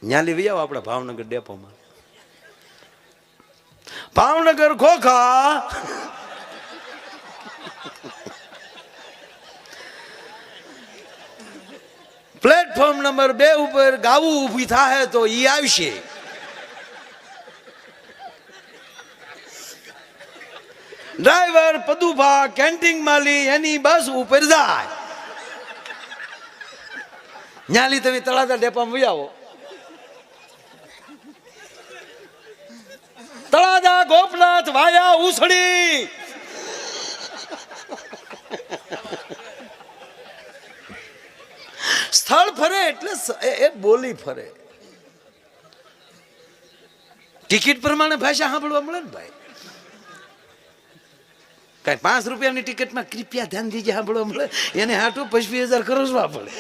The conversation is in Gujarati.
ન્યા લેવી આવો આપણા ભાવનગર ડેપોમાં. ભાવનગર ખોખા પ્લેટફોર્મ નંબર 2 ઉપર ગાવું ઊભી થાય તો ઈ આવશે. ડ્રાઈવર પદુભા કેન્ટીન માલી એની બસ ઉપર જાય. ન્યાલી તમે તળાજા ડેપામાં વહી આવો. તળાજા ગોપનાથ વાયા ઉસળી સ્થળ ફરે એટલે એક બોલી ફરે. ટિકિટ પ્રમાણે ભાષા સાંભળવા મળે ને ભાઈ. કઈ 5 રૂપિયાની ટિકિટમાં કૃપયા ધ્યાન દીજે સાંભળવા મળે, એને હાટું 25,000 ખર્ચવા પડે.